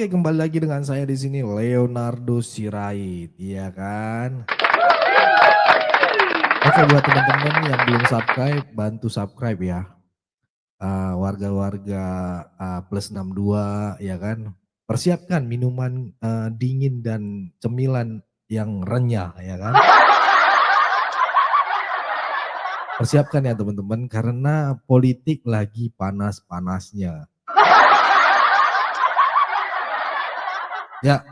Oke, kembali lagi dengan saya di sini Leonardo Sirait, iya kan? Oke, buat teman-teman yang belum subscribe, bantu subscribe ya. Warga-warga plus 62 ya kan. Persiapkan minuman dingin dan cemilan yang renyah ya kan. Persiapkan ya teman-teman karena politik lagi panas-panasnya. Ya,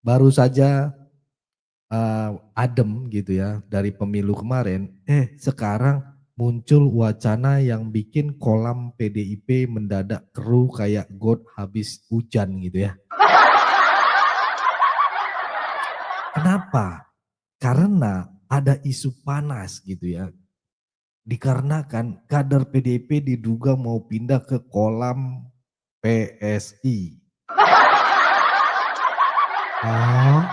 baru saja adem gitu ya dari pemilu kemarin, sekarang muncul wacana yang bikin kolam PDIP mendadak keruh kayak got habis hujan gitu ya. Kenapa? Karena ada isu panas gitu ya, dikarenakan kader PDIP diduga mau pindah ke kolam PSI. Oh.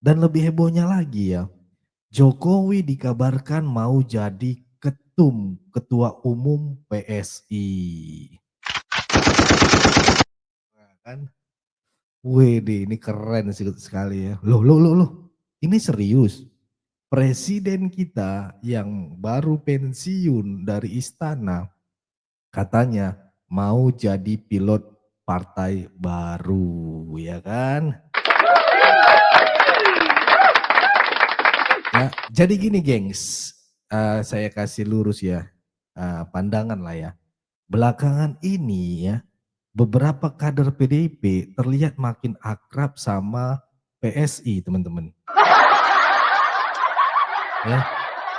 Dan lebih hebohnya lagi ya, Jokowi dikabarkan mau jadi ketua umum PSI. Nah, kan, wede ini keren sekali ya. Loh, ini serius. Presiden kita yang baru pensiun dari istana katanya mau jadi pilot partai baru, ya kan? Ya, jadi gini gengs, saya kasih lurus ya, pandangan lah ya. Belakangan ini ya, beberapa kader PDIP terlihat makin akrab sama PSI teman-teman. Ya,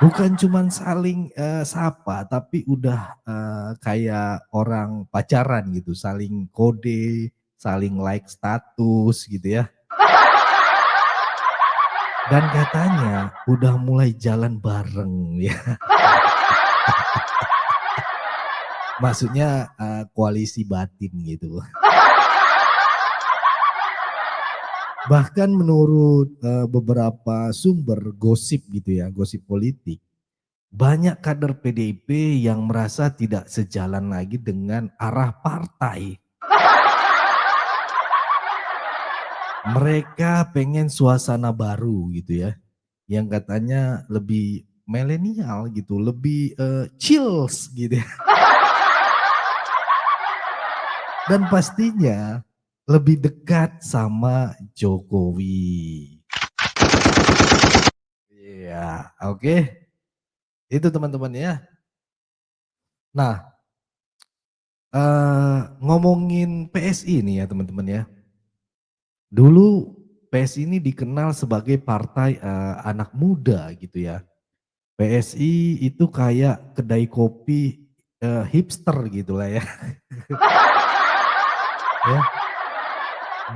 bukan cuman saling sapa, tapi udah kayak orang pacaran gitu, saling kode, saling like status gitu ya. Dan katanya udah mulai jalan bareng ya. Maksudnya koalisi batin gitu. Bahkan menurut beberapa sumber gosip gitu ya, gosip politik, banyak kader PDIP yang merasa tidak sejalan lagi dengan arah partai. Mereka pengen suasana baru gitu ya, yang katanya lebih milenial gitu, lebih chills gitu ya. Dan pastinya lebih dekat sama Jokowi. Iya, oke. Itu teman-teman ya. Nah, ngomongin PSI nih ya teman-teman ya. Dulu PSI ini dikenal sebagai partai anak muda gitu ya. PSI itu kayak kedai kopi hipster gitu lah ya. Ya,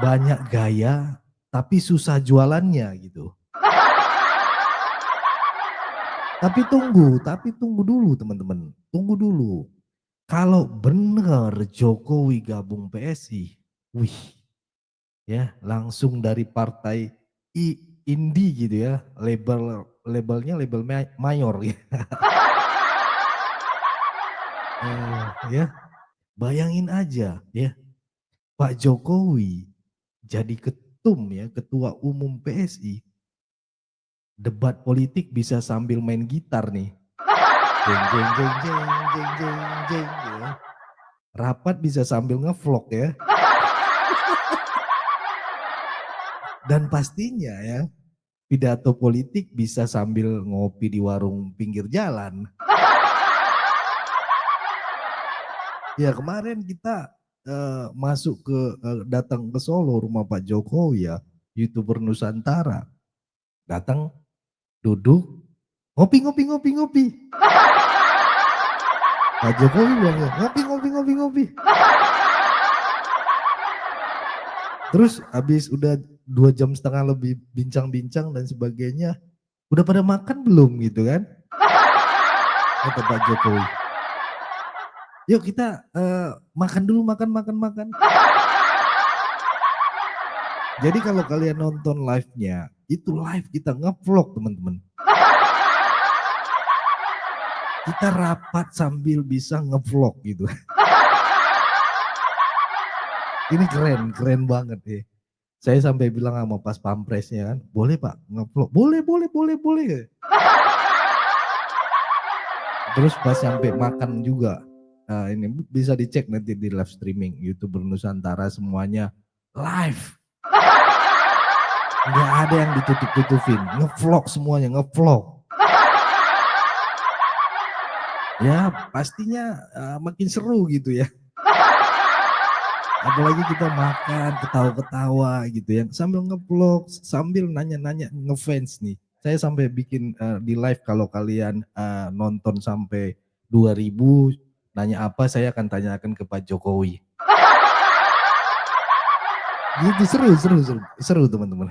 banyak gaya tapi susah jualannya gitu. Tapi tunggu dulu teman-teman, tunggu dulu. Kalau benar Jokowi gabung PSI, wih, ya langsung dari partai indie gitu ya, labelnya label mayor ya. Ya, bayangin aja ya, Pak Jokowi jadi ketua umum PSI, debat politik bisa sambil main gitar nih. Jeng jeng jeng jeng jeng jeng jeng ya. Rapat bisa sambil ngevlog ya. Dan pastinya ya, pidato politik bisa sambil ngopi di warung pinggir jalan. Ya kemarin kita masuk ke datang ke Solo rumah Pak Jokowi ya, YouTuber Nusantara. Datang, duduk, ngopi ngopi ngopi ngopi. Pak Jokowi bilang ngopi ngopi ngopi ngopi. Terus habis udah 2,5 jam lebih bincang-bincang dan sebagainya, udah pada makan belum gitu kan? Kata Pak Jokowi. Yuk kita makan dulu, makan. Jadi kalau kalian nonton live-nya, itu live kita nge-vlog teman-teman. Kita rapat sambil bisa nge-vlog gitu. Ini keren, keren banget ya. Saya sampai bilang sama pas pampresnya kan, "Boleh Pak nge-vlog?" "Boleh boleh boleh boleh." Terus pas sampai makan juga, ini bisa dicek nanti di live streaming YouTuber Nusantara semuanya live. Nggak ada yang ditutup-tutupin, nge-vlog semuanya, nge-vlog. Ya pastinya, makin seru gitu ya. Apalagi kita makan, ketawa-ketawa gitu ya, sambil nge-vlog, sambil nanya-nanya ngefans nih. Saya sampai bikin, di live kalau kalian, nonton sampai 2.000 nanya apa, saya akan tanyakan ke Pak Jokowi. Gitu, seru seru seru, seru teman-teman.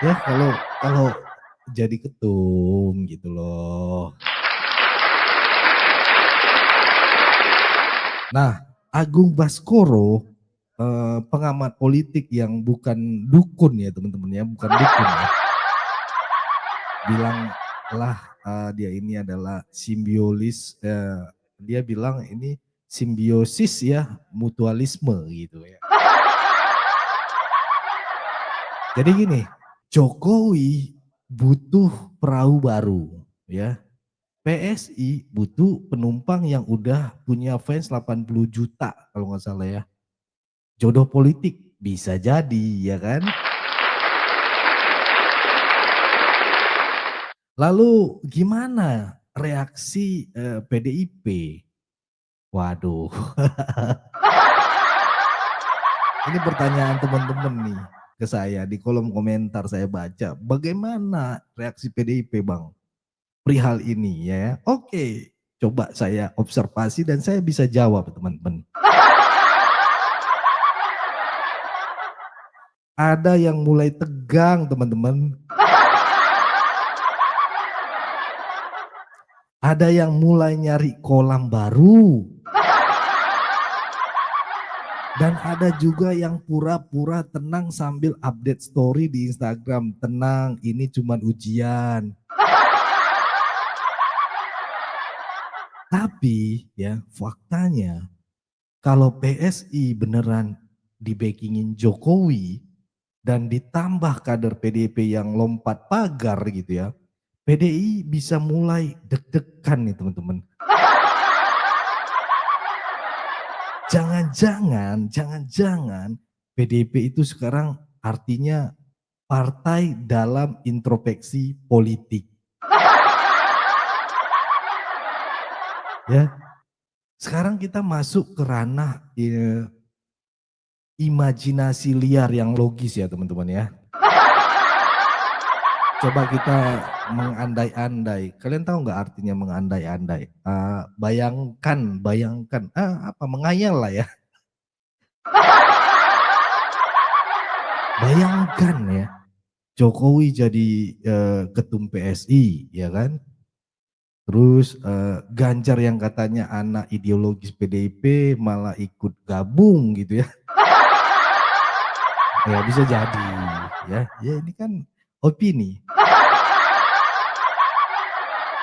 Ya kalau kalau jadi ketum gitu loh. Nah, Agung Baskoro, pengamat politik yang bukan dukun ya teman-teman ya, bukan dukun ya. Bilanglah, dia ini adalah simbiosis, dia bilang ini simbiosis ya, mutualisme gitu ya. Jadi gini, Jokowi butuh perahu baru ya. PSI butuh penumpang yang udah punya fans 80 juta kalau nggak salah ya. Jodoh politik bisa jadi ya kan. Lalu gimana reaksi, PDIP? Waduh, ini pertanyaan teman-teman nih ke saya di kolom komentar saya baca. Bagaimana reaksi PDIP Bang? Perihal ini ya. Oke, coba saya observasi dan saya bisa jawab teman-teman. Ada yang mulai tegang teman-teman. Ada yang mulai nyari kolam baru. Dan ada juga yang pura-pura tenang sambil update story di Instagram. Tenang, ini cuma ujian. Tapi ya faktanya kalau PSI beneran di-backingin Jokowi dan ditambah kader PDIP yang lompat pagar gitu ya, PDI bisa mulai deg-degan nih teman-teman. Jangan-jangan PDIP itu sekarang artinya partai dalam introspeksi politik. Ya, sekarang kita masuk ke ranah imajinasi liar yang logis ya teman-teman ya. Coba kita mengandai-andai. Kalian tahu nggak artinya mengandai-andai? Bayangkan, bayangkan, apa menghayal lah ya. Bayangkan ya, Jokowi jadi ketum PSI, ya kan? Terus Ganjar yang katanya anak ideologis PDIP malah ikut gabung gitu ya. Ya bisa jadi ya. Ya ini kan opini.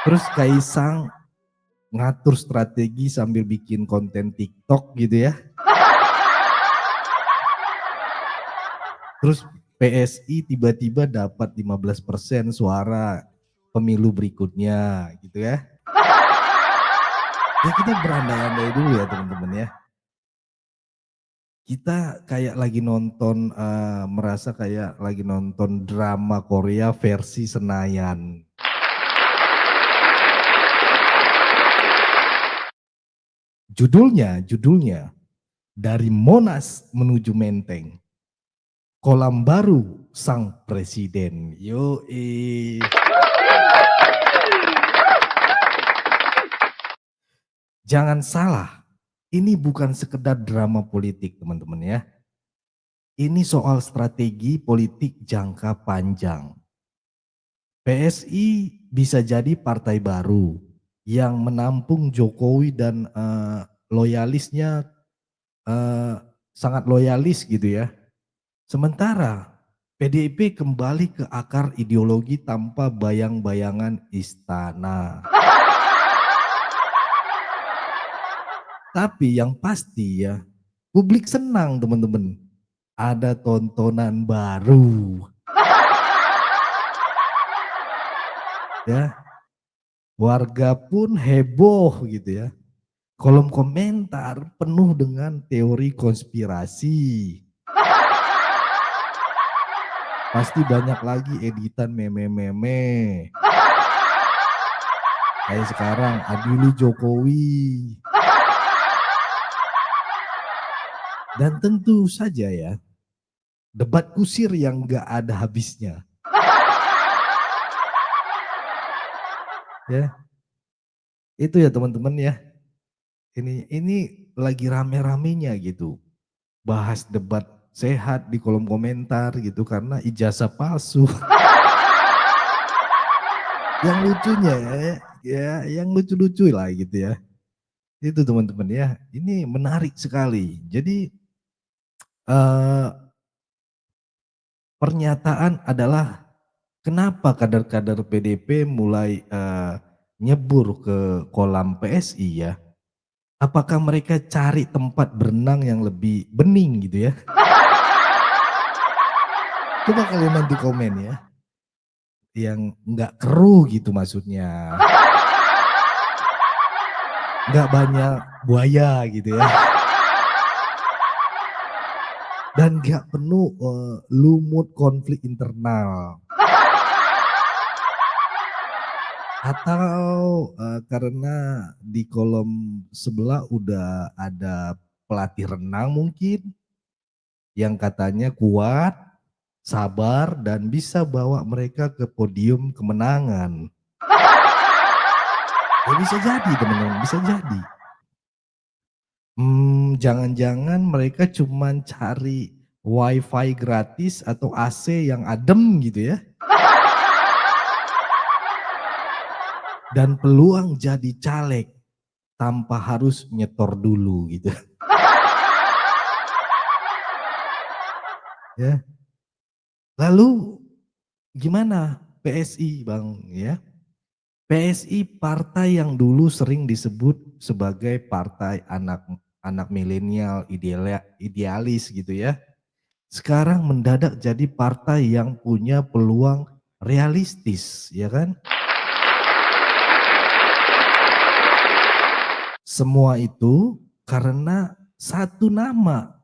Terus Kaisang ngatur strategi sambil bikin konten TikTok gitu ya. Terus PSI tiba-tiba dapat 15% suara pemilu berikutnya gitu ya. Ya kita berandai-andai dulu ya teman-teman ya. Kita kayak lagi nonton, merasa kayak lagi nonton drama Korea versi Senayan. Judulnya, Dari Monas Menuju Menteng. Kolam baru sang presiden. Yoi. Jangan salah, ini bukan sekedar drama politik teman-teman ya. Ini soal strategi politik jangka panjang. PSI bisa jadi partai baru yang menampung Jokowi dan loyalisnya sangat loyalis gitu ya. Sementara PDIP kembali ke akar ideologi tanpa bayang-bayangan istana. Tapi yang pasti ya, publik senang teman-teman. Ada tontonan baru. Ya, warga pun heboh gitu ya. Kolom komentar penuh dengan teori konspirasi. Pasti banyak lagi editan meme-meme. Kayak sekarang, adili Jokowi. Dan tentu saja ya, debat kusir yang gak ada habisnya. Ya, itu ya teman-teman ya. Ini lagi rame-ramenya gitu. Bahas debat sehat di kolom komentar gitu karena ijazah palsu. Yang lucunya ya yang lucu-lucu lah gitu ya. Itu teman-teman ya, ini menarik sekali. Jadi pernyataan adalah kenapa kader-kader PDP mulai nyebur ke kolam PSI ya. Apakah mereka cari tempat berenang yang lebih bening gitu ya? Coba kalian nanti komen ya. Yang nggak keruh gitu maksudnya. Nggak banyak buaya gitu ya. Dan nggak penuh lumut konflik internal. Atau karena di kolom sebelah udah ada pelatih renang mungkin yang katanya kuat, sabar, dan bisa bawa mereka ke podium kemenangan. Ya bisa jadi teman-teman, bisa jadi. Jangan-jangan mereka cuman cari wifi gratis atau AC yang adem gitu ya. Dan peluang jadi caleg tanpa harus nyetor dulu gitu. Ya. Lalu gimana PSI Bang ya? PSI partai yang dulu sering disebut sebagai partai anak anak milenial idealis gitu ya. Sekarang mendadak jadi partai yang punya peluang realistis ya kan? Semua itu karena satu nama.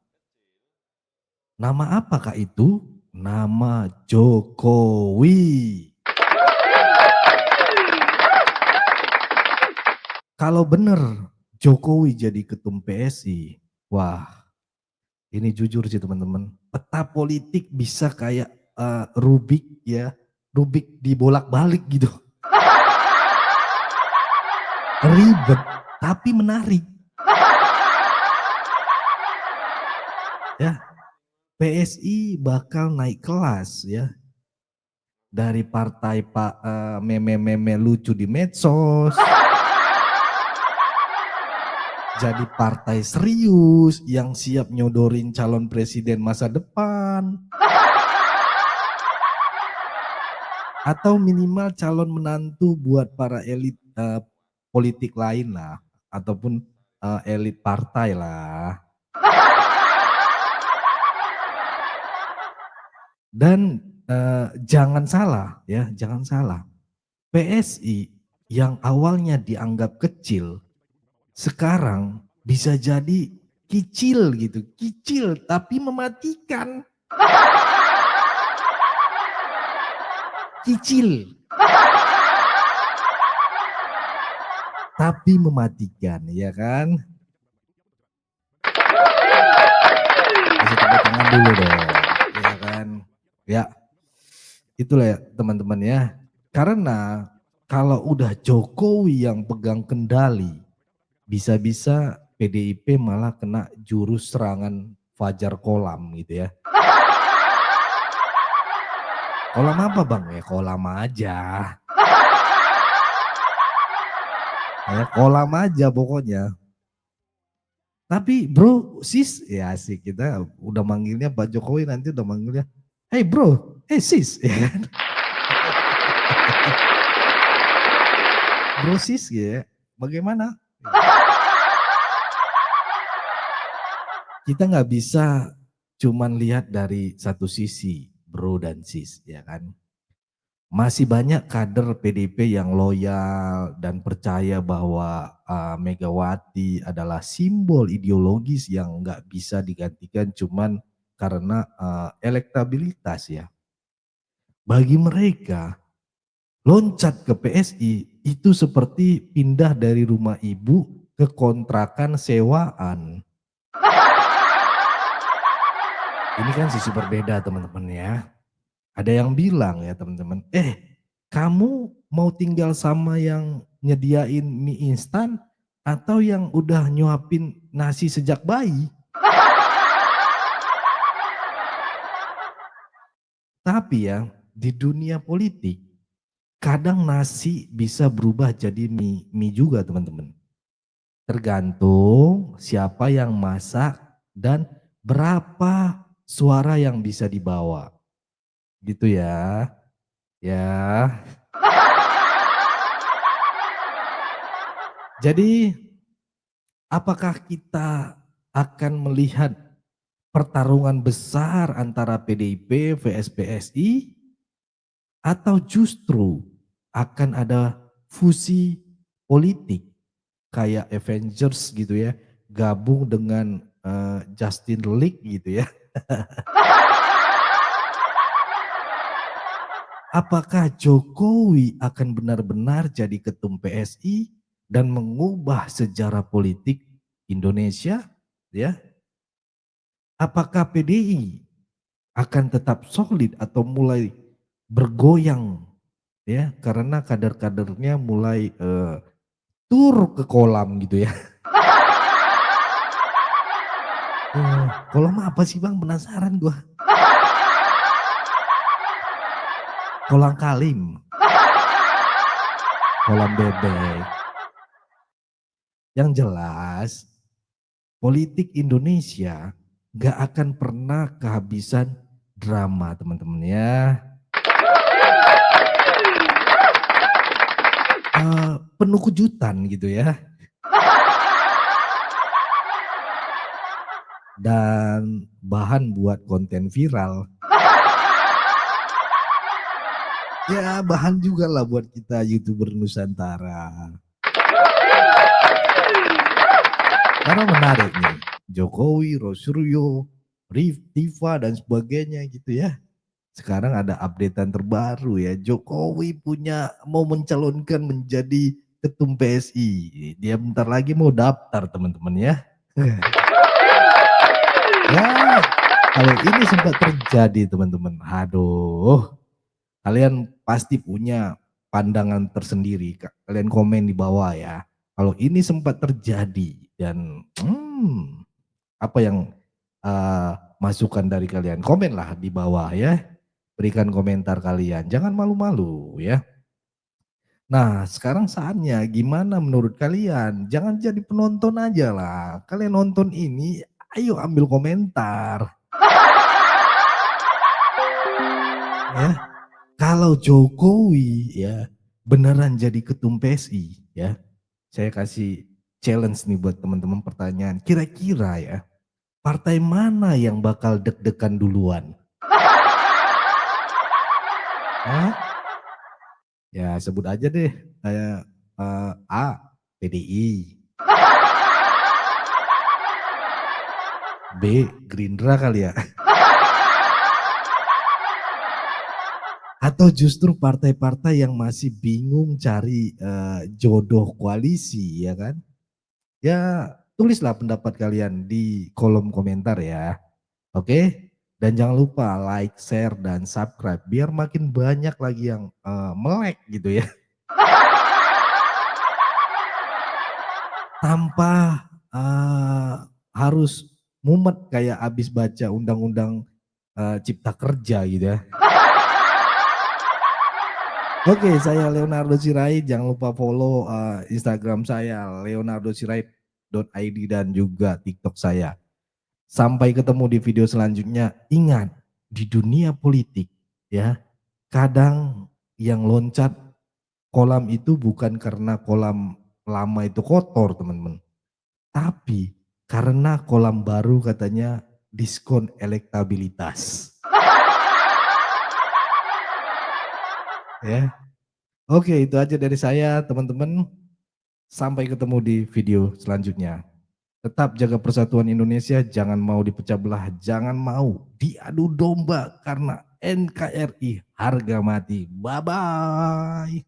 Nama apakah itu? Nama Jokowi. Kalau benar Jokowi jadi ketum PSI, wah ini jujur sih teman-teman, peta politik bisa kayak Rubik ya, Rubik dibolak-balik gitu. Ribet tapi menarik. Ya, PSI bakal naik kelas ya. Dari partai meme-meme lucu di medsos. Jadi partai serius yang siap nyodorin calon presiden masa depan. Atau minimal calon menantu buat para elit politik lain lah. Ataupun elit partai lah. Dan jangan salah ya, jangan salah. PSI yang awalnya dianggap kecil, sekarang bisa jadi kicil gitu, kicil tapi mematikan. Kicil. Tapi mematikan, ya kan? Kasih tepuk tangan dulu dong, ya kan? Ya, itulah ya teman-teman ya. Karena kalau udah Jokowi yang pegang kendali, bisa-bisa PDIP malah kena jurus serangan Fajar Kolam gitu ya. Kolam apa Bang? Ya kolam aja. Ya kolam aja pokoknya. Tapi bro, sis, ya asik kita udah manggilnya Pak Jokowi nanti udah manggilnya, hey bro, hey sis, ya kan? Bro sis ya, bagaimana? Kita nggak bisa cuman lihat dari satu sisi, bro dan sis, ya kan? Masih banyak kader PDIP yang loyal dan percaya bahwa Megawati adalah simbol ideologis yang nggak bisa digantikan cuman karena elektabilitas ya. Bagi mereka, loncat ke PSI itu seperti pindah dari rumah ibu ke kontrakan sewaan. Ini kan sisi berbeda teman-teman ya. Ada yang bilang ya teman-teman, kamu mau tinggal sama yang nyediain mie instan atau yang udah nyuapin nasi sejak bayi? Tapi ya, di dunia politik, kadang nasi bisa berubah jadi mie juga teman-teman. Tergantung siapa yang masak dan berapa suara yang bisa dibawa. Gitu ya. Ya. Jadi apakah kita akan melihat pertarungan besar antara PDIP vs PSI atau justru akan ada fusi politik kayak Avengers gitu ya, gabung dengan Justin League gitu ya. Apakah Jokowi akan benar-benar jadi ketum PSI dan mengubah sejarah politik Indonesia ya? Apakah PDI akan tetap solid atau mulai bergoyang ya karena kader-kadernya mulai tur ke kolam gitu ya. Kolam apa sih Bang? Penasaran gua. Kolam Kalim, kolam bebek. Yang jelas politik Indonesia gak akan pernah kehabisan drama teman-teman ya. Penuh kejutan gitu ya. Dan bahan buat konten viral. Ya bahan juga lah buat kita YouTuber Nusantara. Karena menarik nih, Jokowi, Rosuryo, Rif, Tifa dan sebagainya gitu ya. Sekarang ada updatean terbaru ya, Jokowi mau mencalonkan menjadi ketum PSI. Dia bentar lagi mau daftar teman-teman ya. Ya, kalau ini sempat terjadi teman-teman, aduh, kalian pasti punya pandangan tersendiri. Kalian komen di bawah ya. Kalau ini sempat terjadi dan apa yang masukan dari kalian? Komenlah di bawah ya. Berikan komentar kalian. Jangan malu-malu ya. Nah, sekarang saatnya gimana menurut kalian? Jangan jadi penonton aja lah. Kalian nonton ini, ayo ambil komentar. Ya, kalau Jokowi ya beneran jadi ketum PSI ya, saya kasih challenge nih buat teman-teman pertanyaan. Kira-kira ya, partai mana yang bakal deg-degan duluan? Hah? Ya sebut aja deh, kayak A, PDI, B, Gerindra kali ya. Atau justru partai-partai yang masih bingung cari jodoh koalisi ya kan? Ya tulislah pendapat kalian di kolom komentar ya. Oke? Dan jangan lupa like, share, dan subscribe biar makin banyak lagi yang melek gitu ya. Tanpa harus mumet kayak abis baca undang-undang cipta kerja gitu ya. Oke, saya Leonardo Sirait, jangan lupa follow Instagram saya Leonardo Sirait @rahmasarita_id dan juga TikTok saya. Sampai ketemu di video selanjutnya. Ingat, di dunia politik ya, kadang yang loncat kolam itu bukan karena kolam lama itu kotor, teman-teman. Tapi karena kolam baru katanya diskon elektabilitas. Ya. Oke, itu aja dari saya, teman-teman. Sampai ketemu di video selanjutnya. Tetap jaga persatuan Indonesia, jangan mau dipecah belah, jangan mau diadu domba karena NKRI harga mati. Bye-bye.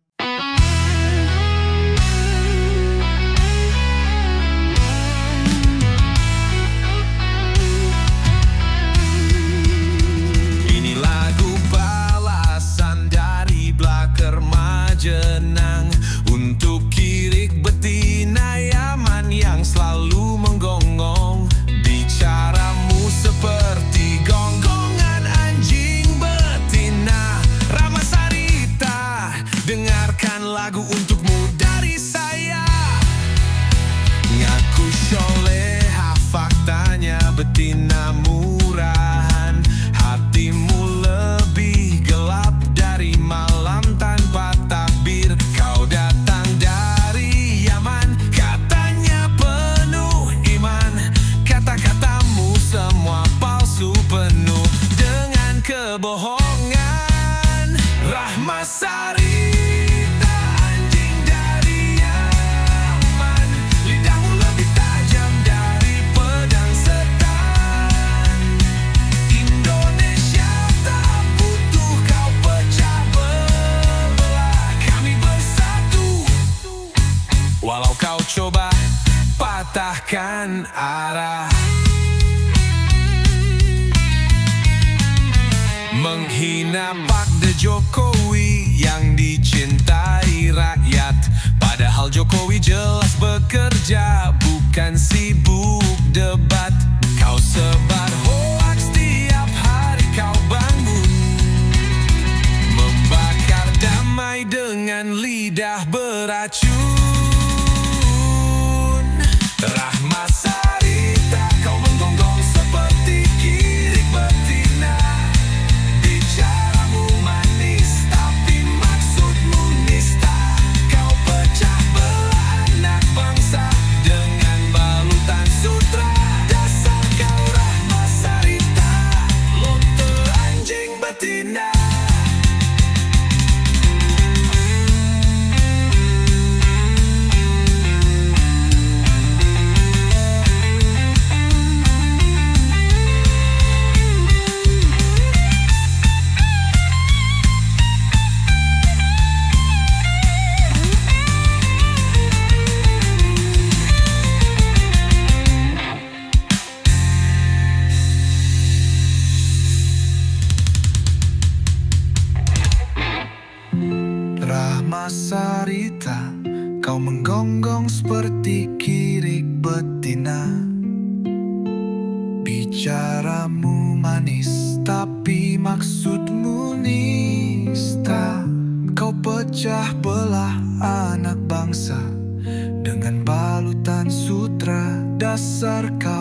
Ini lagu balasan dari Blaker Majenang untuk kirik betina Yaman yang selalu menggonggong. Bicaramu seperti gonggongan anjing betina. Rahmasarita, dengarkan lagu untukmu dari saya. Ngaku soleha, faktanya betina murahan. Hatimu lebih gelap dari malam tanpa takbir. Kau datang dari Yaman, katanya penuh iman. Kata-katamu semua palsu, penuh dengan kebohongan. Rahmasarita, anjing dari Yaman. Lidahmu lebih tajam dari pedang setan. Indonesia tak butuh kau pecah belah. Kami bersatu, walau kau coba patahkan arah. Menghina Pak De Jokowi yang dicintai rakyat. Padahal Jokowi jelas bekerja, bukan sibuk debat. Kau sebar hoaks tiap hari kau bangun, membakar damai dengan lidah beracun. Rahmasarita, kau menggonggong seperti kirik betina. Bicaramu manis tapi maksudmu nista. Kau pecah belah anak bangsa dengan balutan sutra. Dasar kau Rahmasarita, lonte anjing betina. Rahmasarita, kau menggonggong seperti kirik betina. Bicaramu manis tapi maksudmu nista. Kau pecah belah anak bangsa dengan balutan sutra. Dasar kau